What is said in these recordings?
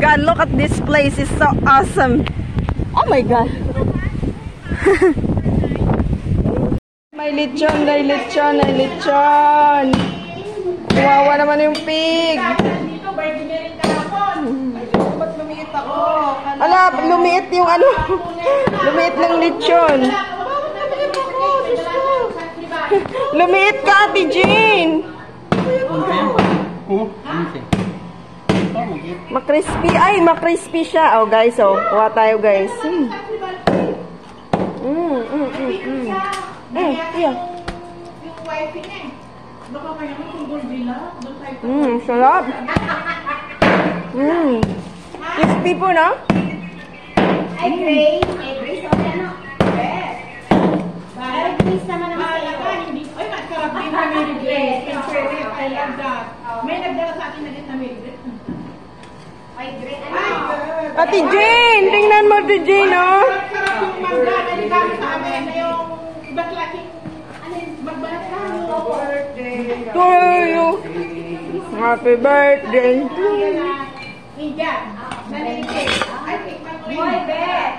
God, look at this place. It's so awesome. Oh my God. May lechon, may lechon, may lechon. Wawa naman yung pig. Dito, birthday rin kahapon. Ba't lumiit ako? Ala, lumiit yung ano. Lumiit ng lechon. Lumiit ka, Ate Jean. Makrispy. Ay, makrispy siya. Oh, guys, oh. Kuha tayo, guys. Yeah. Yung wife niya eh. Baka kaya mo kung goldila. Sarap. Crispy po, no? Ay, Grace. Ay, Grace. Okay, ano? Yes. Ay, Grace naman ang Mahalaga, hindi. Ay, masarap din na Mary Grace. I love that. May nagdala sa akin na din na Mary Grace. Ay, Grace. Ano? Ate Jean! Tingnan mo, Ate Jean, oh. Sarap yung mangga na di kami sa amin na yung ba't laking magbalat ka mo. Birthday. To you. Happy birthday. India. Nanay. Ay, tikman mo Boy, yun. Bet.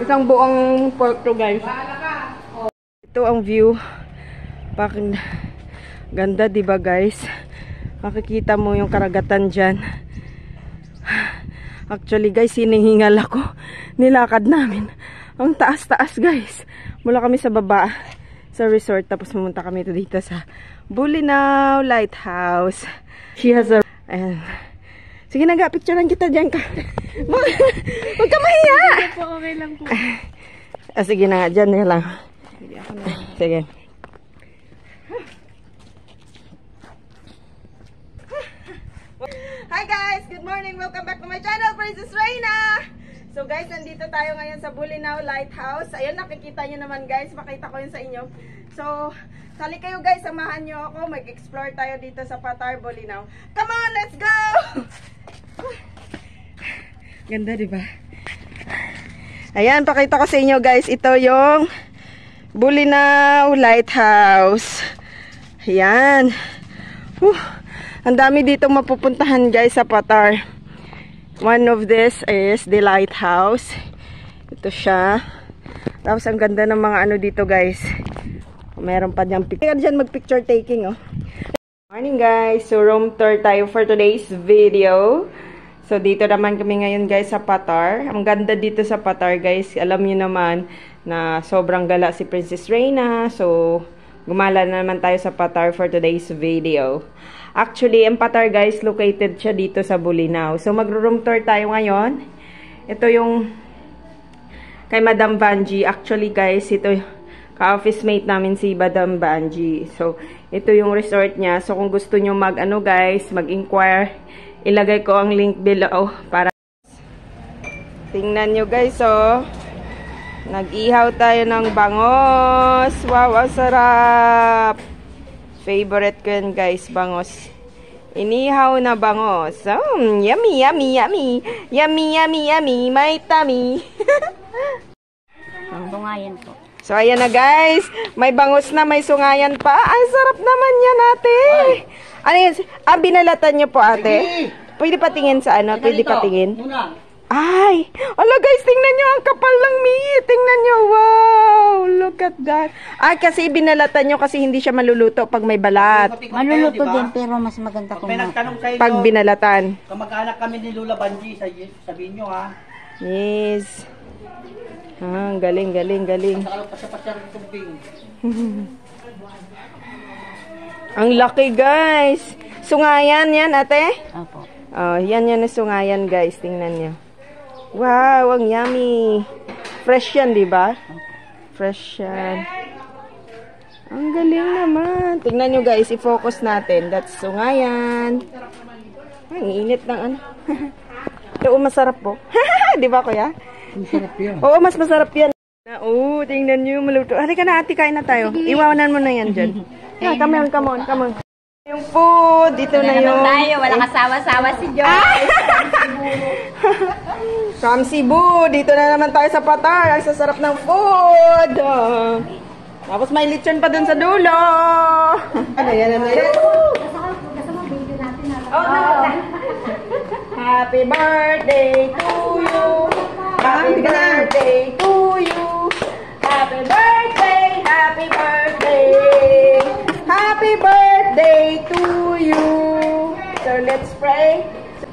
Isang buong pork to, guys. Bahala ka. Ito ang view. Bakit ganda, diba, guys? Makikita mo yung karagatan dyan. Actually, guys, hinihingal ako. Nilakad namin. Ang taas-taas, guys. Mula kami sa baba sa resort. Tapos pumunta kami dito sa Bulinaw Lighthouse. She has a... Ayan. Sige na nga, picturean kita dyan ka. Huwag ka mahiya! Okay lang po. Sige na nga, dyan na lang. Sige. Hi guys! Good morning! Welcome back to my channel, Princess Reyna! So guys, nandito tayo ngayon sa Bulinaw Lighthouse. Ayun, nakikita nyo naman guys. Pakita ko yun sa inyo. So, sali kayo guys, samahan nyo ako. Mag-explore tayo dito sa Patar, Bulinaw. Come on, let's go! Ganda, diba? Ayan, pakita ko sa inyo guys. Ito yung Bulinaw Lighthouse. Ayan. Ang dami dito mapupuntahan guys sa Patar. One of this is the lighthouse. Ito siya. Tapos ang ganda ng mga ano dito guys. Meron pa dyan picture. Dyan mag-picture taking, oh. Morning guys. So room tour tayo for today's video. So dito naman kami ngayon guys sa Patar. Ang ganda dito sa Patar guys. Alam niyo naman na sobrang gala si Princess Reyna. So gumala na naman tayo sa Patar for today's video. Actually, ang Patar guys, located siya dito sa Bulinaw. So magro-room tour tayo ngayon. Ito yung kay Madam Vanji. Actually guys, ito ka-office mate namin si Madam Vanji. So ito yung resort niya. So kung gusto nyo mag-ano guys, mag-inquire, ilagay ko ang link below para tingnan nyo guys, oh. Nag-ihaw tayo ng bangos. Wow, ang sarap. Favorite ko yan guys, bangos. Inihaw na bangos. Yummy, yummy, yummy. Yummy, yummy, yummy. May tummy. Ang bungayan po. So ayan na guys. May bangos na, may sungayan pa. Ay, sarap naman yan ate. Ano yun? Binalatan nyo po ate? Pwede patingin sa ano? Pwede patingin? Ay! Ala guys, tingnan nyo. Ang kapal ng meat. Tingnan nyo. Wow! Look at that. Ay, kasi binalatan nyo kasi hindi siya maluluto pag may balat. Maluluto din pero mas maganda kung Pag binalatan. Kamag-anak kami ni Lola Banji, sabihin nyo ha. Yes. Galing, galing, galing. Nakalap pa sa pasyar ng tumping. Ang laki guys. Sungayan yan ate? Opo. Oh, yan na sungayan guys. Tingnan nyo. Wow, ang yummy. Fresh yan, di ba? Fresh yan. Ang galing naman. Tingnan nyo guys, i-focus natin. That's sungayan. Ay, ang init ng ano. Ito, masarap po. Di ba kuya? Masarap yan. Oo, mas masarap yan. Oo, tingnan nyo, maluto. Halika na ate, kain na tayo. Iwanan mo na yan dyan. Yeah, come on, come on, come on. Yung food, dito na yung... tayo, walang asawa-sawa si Joy. From Cebu, dito na naman tayo sa Patar. Ang sasarap ng food. Tapos may lechon pa dun sa dulo. Ano yan, ano yan? Kasama video natin na Oh, no. Happy birthday to you. Happy birthday to you. Happy birthday, happy birthday. Happy birthday to you. So let's pray.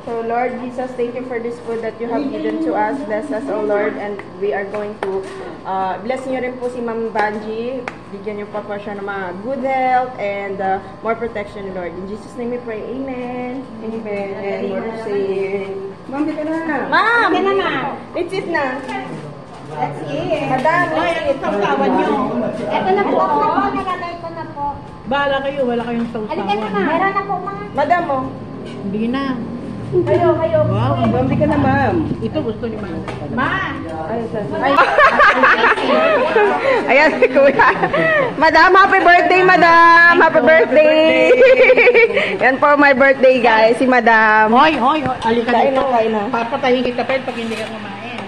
So Lord Jesus, thank you for this food that you have given to us. Bless us, O Lord, and we are going to bless niyo rin po si Ma'am Banji. Bigyan niyo pa po siya ng mga good health and more protection, Lord. In Jesus' name we pray. Amen. Amen. And Lord, say, Ma'am, dito na. Ma'am! Dito na. Let's eat na. That's it. Madam, let's eat. Sausawan nyo. Ito na po. Nakalagay ko na po. Bahala kayo, wala kayong Halika na sausawan. ma. Meron na po mga. Madam, oh. Hindi na. Kayo. Wow. Ma'am, di ka na, ma'am. Ito gusto ni Ma. Ma! Ay. Ayan si Kuya. Madam, happy birthday, Madam. Happy birthday. Yan po my birthday, guys. Si Madam. Hoy, hoy, hoy. Alika Kain dito. na, kain na. Papatayin kita pa pag hindi ka kumain.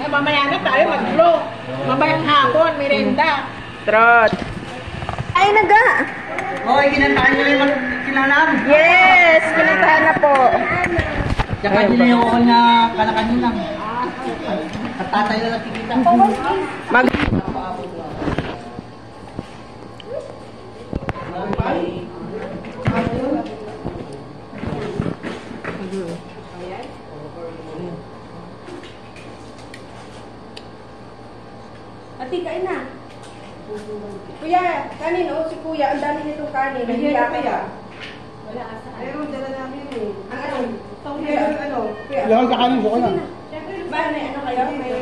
Ay, mamaya na tayo mag-blow. Mamayang hapon, merenda. Trot. Ay, naga. Hoy, kinantaan nyo yung kinalam. Yes, kinitahan na po. Tsaka nila yung all na kanakanin lang. Katatay na lang kikita. Mag Ati, kain na. Kuya, kanin o si Kuya, ang dami nitong kanin. Nahiya kaya? Wala asa. Meron, dala namin eh. Ang ano? Kuya, ang ano? Kuya, Lahat sa kanin, suka na. ba, may ano kayo? May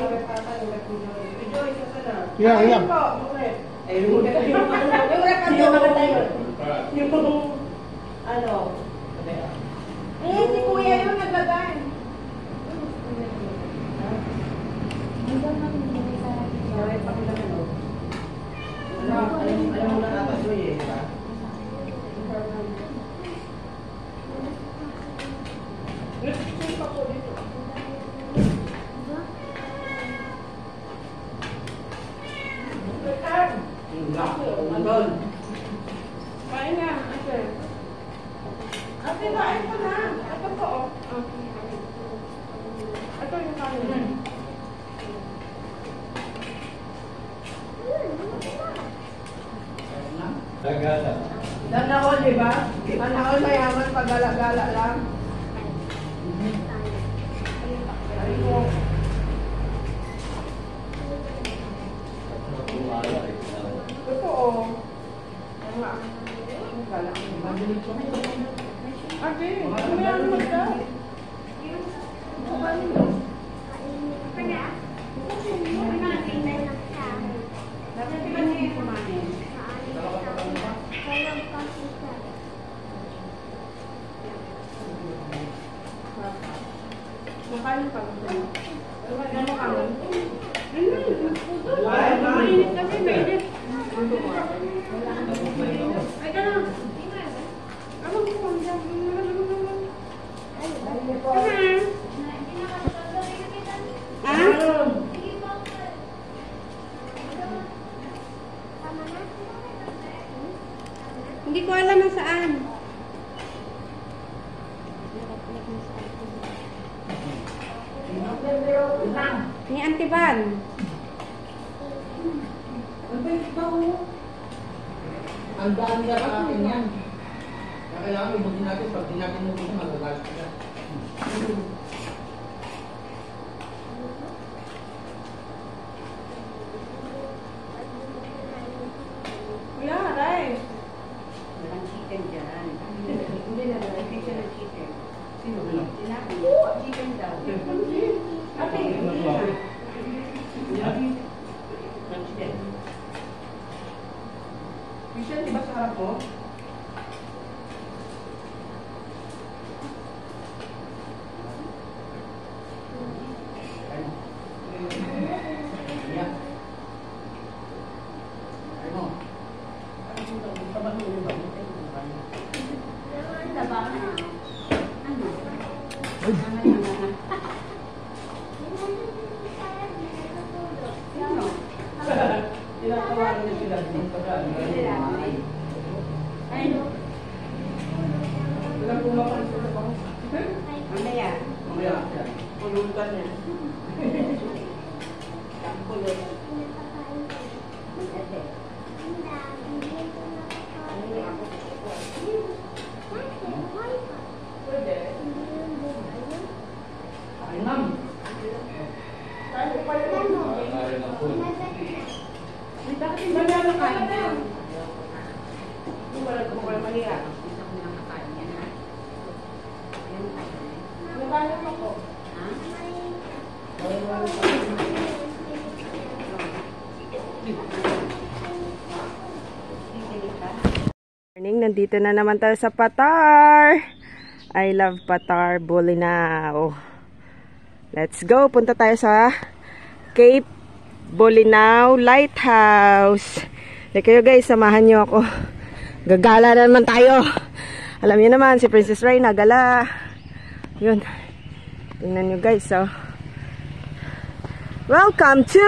Rejoice, asa na? Yeah, yeah. Ayun po, okay. Yung rep, ano maganda yun? Yung ano? Eh, si Kuya yun naglagay. Kain na, ate. Ate, kain ko na. Ito po, oh. Ito yung kanin. Dan ako, di ba? Sana all mayaman pag gala-gala lang. Totoo. Ate, mayaman magka. Makain pa gusto mo? Ano kanin? Ay, mainit kasi, mainit. Ay, ka na. Ano ko kung dyan? Hindi ko alam na saan. Ni Auntie Van. Ang dami na sa akin yan. Kaya kailangan ibugin natin pag di natin mo gusto magagalit ka. Kuya, rice. Walang chicken dyan. Hindi na, picture ng chicken. Sino? Sinabi, chicken daw. Ate, Michelle, di ba sa harap mo? Yeah. Ano? Tinatawagan niya sila. Mamaya. Mamaya. Pulutan niya. Pulot. Ay, ma'am. Magkano kain na? Wala maliya. Magkano mo po? Morning, nandito na naman tayo sa Patar. I love Patar, Bolinao. Let's go, punta tayo sa Cape Bolinao Lighthouse. Like kayo guys, samahan nyo ako. Gagala na naman tayo. Alam niyo naman, si Princess Ray nagala. Yun. Tingnan nyo guys, oh. Welcome to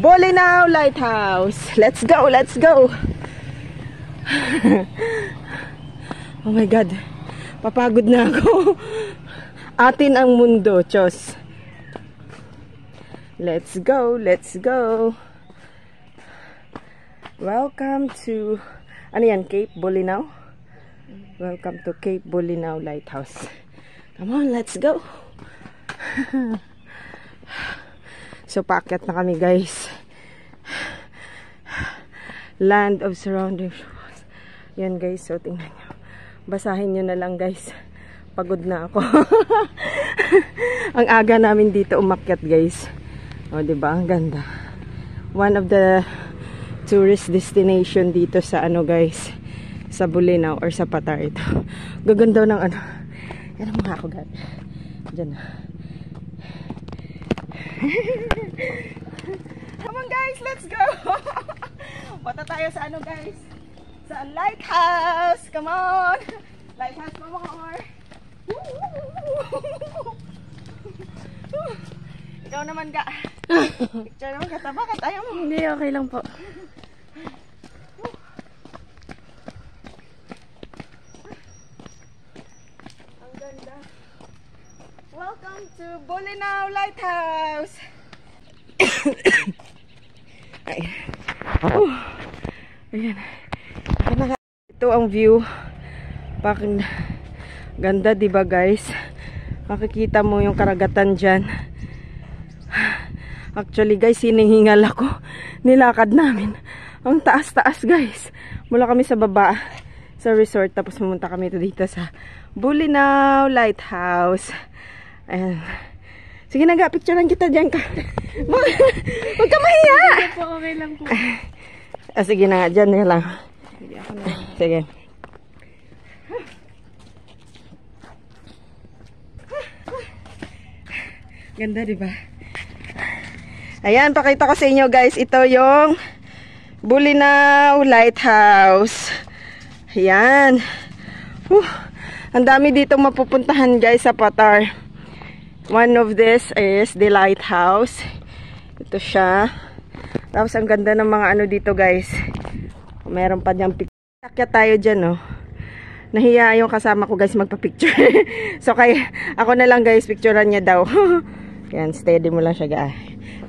Bolinao Lighthouse. Let's go, let's go. Oh my God. Papagod na ako. Atin ang mundo, Diyos. Let's go, let's go. Welcome to, ano yan, Cape Bolinao? Welcome to Cape Bolinao Lighthouse. Come on, let's go. So, paakyat na kami, guys. Land of surrounding shores. Yan, guys. So, tingnan nyo. Basahin nyo na lang, guys. Pagod na ako. Ang aga namin dito umakyat, guys. O, diba? Ang ganda. One of the tourist destination dito sa ano, guys. Sa Bolinao or sa Patar ito. Gaganda ng ano. Yan ang mga ako, guys. Diyan na. Come on, guys. Let's go. Bata tayo sa ano, guys. Sa lighthouse. Come on. Lighthouse pa more. Ikaw naman ka. Picture naman ka. Bakit ayaw mo? Hindi, okay lang po. Ang ganda. Welcome to Bolinao Lighthouse. Ay. Ayan. Ito ang view. Bakit ganda, diba guys? Makikita mo yung karagatan dyan. Actually guys, hinihingal ako. Nilakad namin. Ang taas-taas guys. Mula kami sa baba sa resort. Tapos pumunta kami dito sa Bolinao Lighthouse. Ayan. Sige na nga, picturean kita dyan ka. Huwag ka mahiya. Okay lang po. Sige na nga, dyan na lang. Sige. Ganda, diba? Ayan, pakita ko sa inyo guys. Ito yung Bolinao Lighthouse. Ayan. Ang dami dito mapupuntahan guys sa Patar. One of this is the lighthouse. Ito siya. Tapos ang ganda ng mga ano dito guys. Meron pa diyang picture. Akyat tayo dyan, oh. Nahiya yung kasama ko guys magpa-picture. So kaya ako na lang guys, picturean niya daw. Yan, steady mo lang siya guys.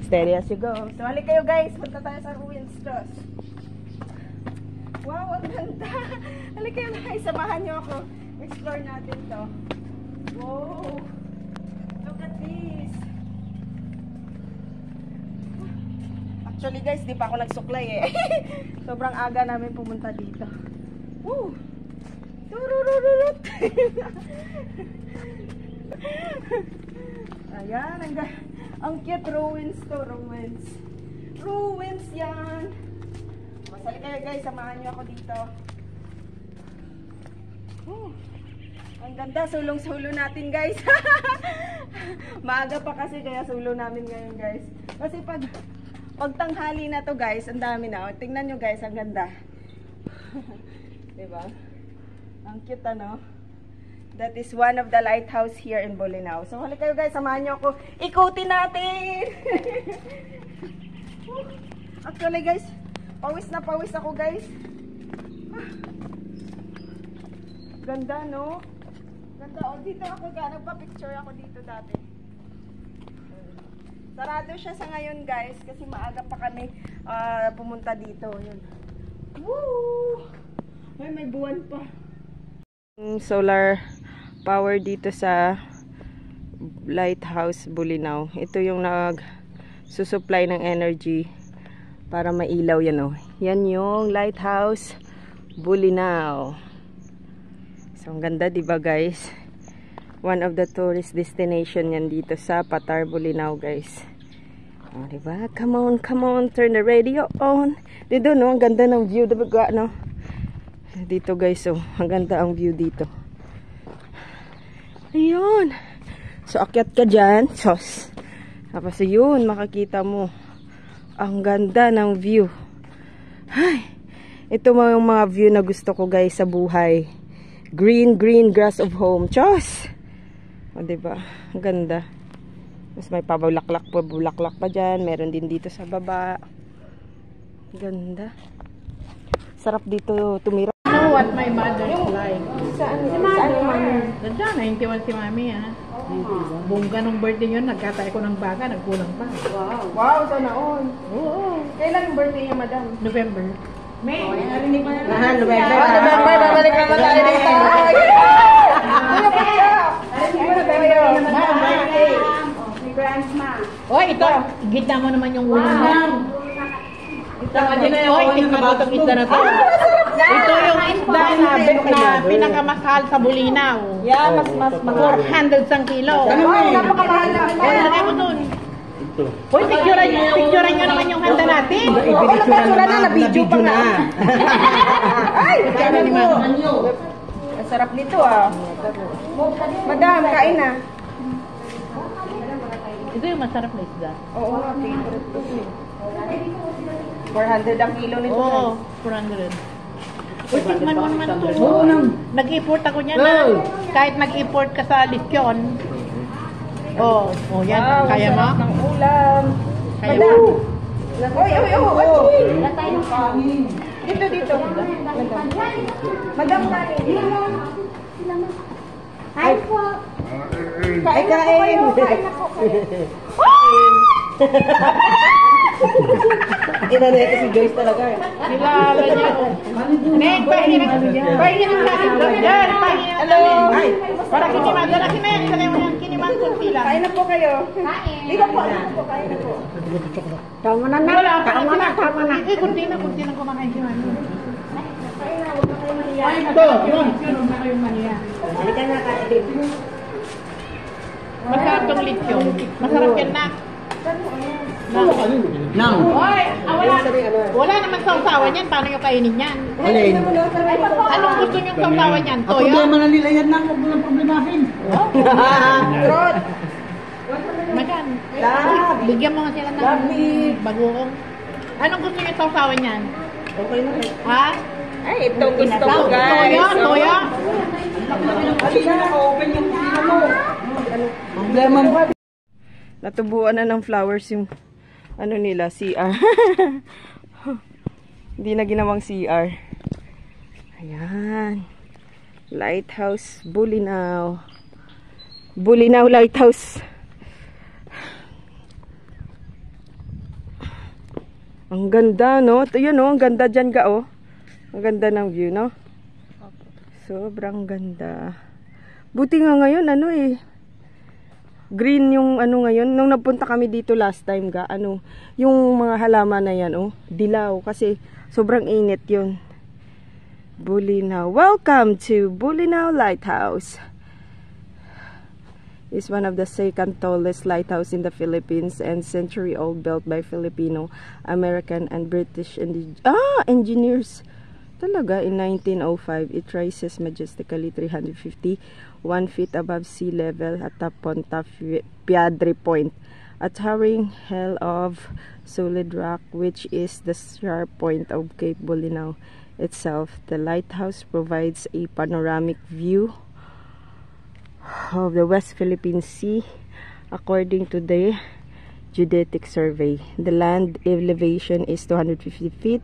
Steady as you go. So halik kayo guys, punta tayo sa ruins Diyos. Wow, ang ganda. Halik kayo guys, samahan niyo ako. Explore natin to. Wow. Look at this. Actually guys, di pa ako nagsuklay eh. Sobrang aga namin pumunta dito. Woo! Tururururut! Ayan, ang cute ruins to, ruins. Ruins yan! Masali kayo guys, samahan nyo ako dito. Ang ganda, sulong-sulo natin guys. Maaga pa kasi kaya sulo namin ngayon guys. Kasi pag tanghali na to guys, ang dami na. Tingnan nyo guys, ang ganda. Diba? Ang cute ano. That is one of the lighthouse here in Bolinao. So halik kayo guys, samahan nyo ako. Ikutin natin! Actually guys, pawis na pawis ako guys. Ganda, no? Ganda. O, dito ako nagpa-picture ako dito dati. Sarado siya sa ngayon, guys, kasi maaga pa kami pumunta dito. Yun. Woo! Ay, may buwan pa. Solar power dito sa Lighthouse Bulinaw. Ito yung nag-susupply ng energy para mailaw yan, oh. Yan yung Lighthouse Bulinaw. So, ang ganda, diba, guys? One of the tourist destination yan dito sa Patar, Bulinaw, guys. Oh, diba? Come on, turn the radio on. Dito, no? Ang ganda ng view, diba, no? Dito, guys, oh. Ang ganda ang view dito. Ayun. So, akyat ka dyan. Sos. Tapos, yun, makakita mo. Ang ganda ng view. Ay. Ito yung mga view na gusto ko, guys, sa buhay. Green grass of home. Chos! O, diba? Ang ganda. Mas may pabulaklak pa dyan. Meron din dito sa baba. Ganda. Sarap dito tumira. You know what my mother is like? Saan yung mami? Nandiyan, 91 si mami, ha? Bongga nung birthday yun, nagkatay ko ng baka, nagkulang pa. Wow, sana all. Oo. Kailan yung birthday niya, madam? November. May. November. Babalik naman tayo dito. Oy, ito. Gitna mo naman yung ulo mo. Oy, tingnan mo itong isda na to. Ito yung isda na pinakamahal sa Bulinaw. Yeah, mas 400 sang kilo. napakamahal na. Oy, lagay mo dun. Oy, picturean nyo naman yung handa natin. Napicture na, na-video pa nga. Ay, Kaya ni Ma'am. ang sarap nito, ah. Madam, kain na. Ito yung masarap na isda. Oo nga, favorite ko. 400 ang kilo nito. Oo, 400. Uy, tikman mo naman ito. Nag-import ako niyan na. Kahit nag-import ka sa Lisyon. Oh, yan. Wow, Kaya mo? sarap ng ulam. Kaya Madam. mo? Oy. Dito. Madam, kain. Hi po. Kain na po kayo. Kain na po kayo. Ina na ito si Joyce talaga. Kilala niya. Nek, pahingin ng sakin doon. Yan, pahingin ng sakin. Para kiniman. Lalaki na yan. Kaya mo yan. Kiniman kunti lang. Kain na po kayo. Kain. Dito po. Kain na po. Tama na na. Wala, Tama na. Eh, kunti na kumakain si Mami. Ay, Ito, yun. Yun, na kayong maniya. halika na kain. Masarap tong lechon. Masarap yan na. Nang. Oy, wala naman sausawan yan. Paano yung kainin yan? Alin? Anong gusto niyong sausawan yan? Ang Toyo? problema na nila yan nang. Huwag mo lang problemahin. Rod. Magan. Love. Bigyan mo nga sila ng Lovely. bagoong. Anong gusto niyo sausawan yan? Okay na. Ha? Ay, ito gusto ko, guys. Toyo? Toyo? Halika na, open yung sino mo. Problema mo. Natubuan na ng flowers yung ano nila, CR. Hindi na ginawang CR. Ayan. Lighthouse Bulinaw. Bulinaw Lighthouse. Ang ganda, no? Ito yun, no? Ang ganda dyan ka, oh. Ang ganda ng view, no? Sobrang ganda. Buti nga ngayon, ano eh. Green yung ano ngayon. Nung napunta kami dito last time ga, ano, yung mga halaman na yan, oh, dilaw. Kasi sobrang init yun. Bulinaw. Welcome to Bulinaw Lighthouse. It's one of the second tallest lighthouse in the Philippines and century-old, built by Filipino, American, and British engineers. Talaga, in 1905, it rises majestically 351 feet above sea level at Ponta Piadre Point, a towering hill of solid rock, which is the sharp point of Cape Bulinaw itself. The lighthouse provides a panoramic view of the West Philippine Sea, according to the Geodetic Survey. The land elevation is 250 feet.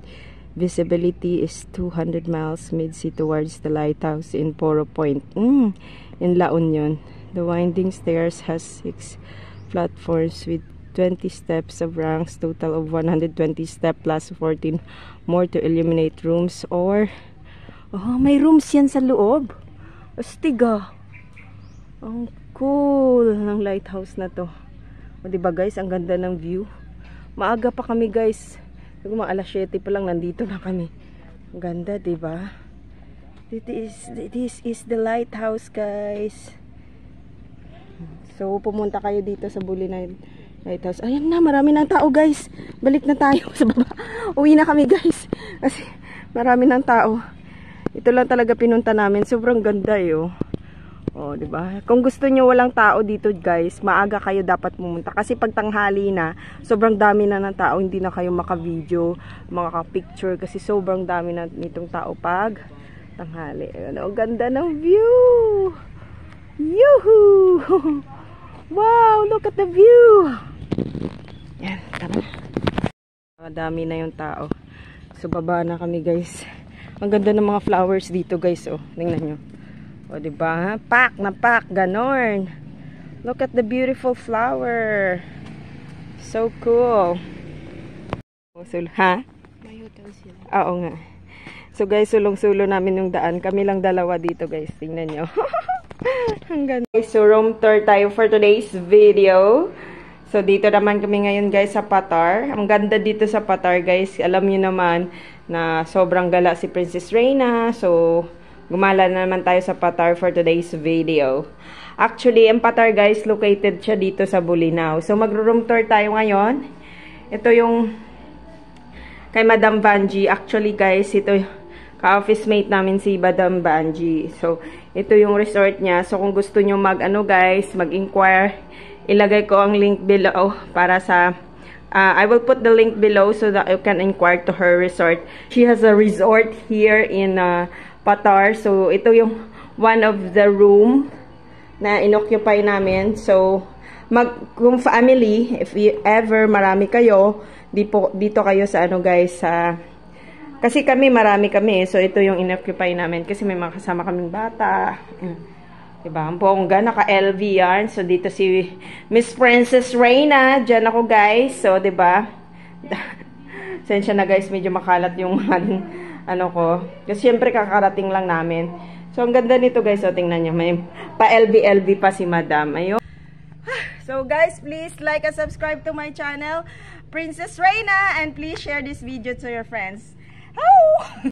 Visibility is 200 miles mid-sea towards the lighthouse in Poro Point. In La Union. The winding stairs has 6 platforms with 20 steps of ranks, total of 120 steps plus 14 more to illuminate rooms or... Oh, may rooms yan sa loob. Astiga. Ang cool ng lighthouse na to. O, diba guys, ang ganda ng view. Maaga pa kami guys. Mga alas 7 pa lang nandito na kami. Ang ganda, diba? This is the lighthouse, guys. So, pumunta kayo dito sa Bulinaw Lighthouse. Ayan na, marami ng tao, guys. Balik na tayo sa baba. Uwi na kami, guys. Kasi marami ng tao. Ito lang talaga pinunta namin. Sobrang ganda, oh. Oh, diba? Kung gusto nyo walang tao dito, guys, maaga kayo dapat pumunta. Kasi pag tanghali na, sobrang dami na ng tao. Hindi na kayo maka-video, maka-picture. Kasi sobrang dami na nitong tao pag tanghali. Ano, ganda ng view! Yuhu! Wow! Look at the view! Yan, tara. Madami na yung tao. So, baba na kami, guys. Ang ganda ng mga flowers dito, guys. Oh, tingnan nyo. O, diba? Pack na pack. Ganon. Look at the beautiful flower. So cool. Ha? May hotel sila. Oo nga. So, guys, sulong-sulo namin yung daan. Kami lang dalawa dito, guys. Tingnan nyo. Ang ganda. So, room tour tayo for today's video. So, dito naman kami ngayon, guys, sa Patar. Ang ganda dito sa Patar, guys. Alam nyo naman na sobrang gala si Princess Reina. So, gumala na naman tayo sa Patar for today's video. Actually, ang Patar, guys, located siya dito sa Bulinaw. So, mag-room tour tayo ngayon. Ito yung kay Madam Vanji. Actually, guys, ito ka-office mate namin si Madam Vanji. So, ito yung resort niya. So, kung gusto nyo guys, mag-inquire, ilagay ko ang link below para sa I will put the link below so that you can inquire to her resort. She has a resort here in Patar. So, ito yung one of the room na inoccupy namin. So, kung family, if you ever marami kayo, dito kayo sa guys, kasi kami marami kami. So, ito yung inoccupy namin kasi may mga kasama kaming bata. Diba? Ang bongga, naka-LV yarn. So, dito si Miss Princess Reina. Diyan ako, guys. So, diba? Sensya na, guys. Medyo makalat yung ko. Kasi syempre kakarating lang namin. So, ang ganda nito, guys. So, tingnan nyo. May pa-LV pa si Madam. Ayun. So, guys, please like and subscribe to my channel, Princess Reina. And please share this video to your friends. Oh!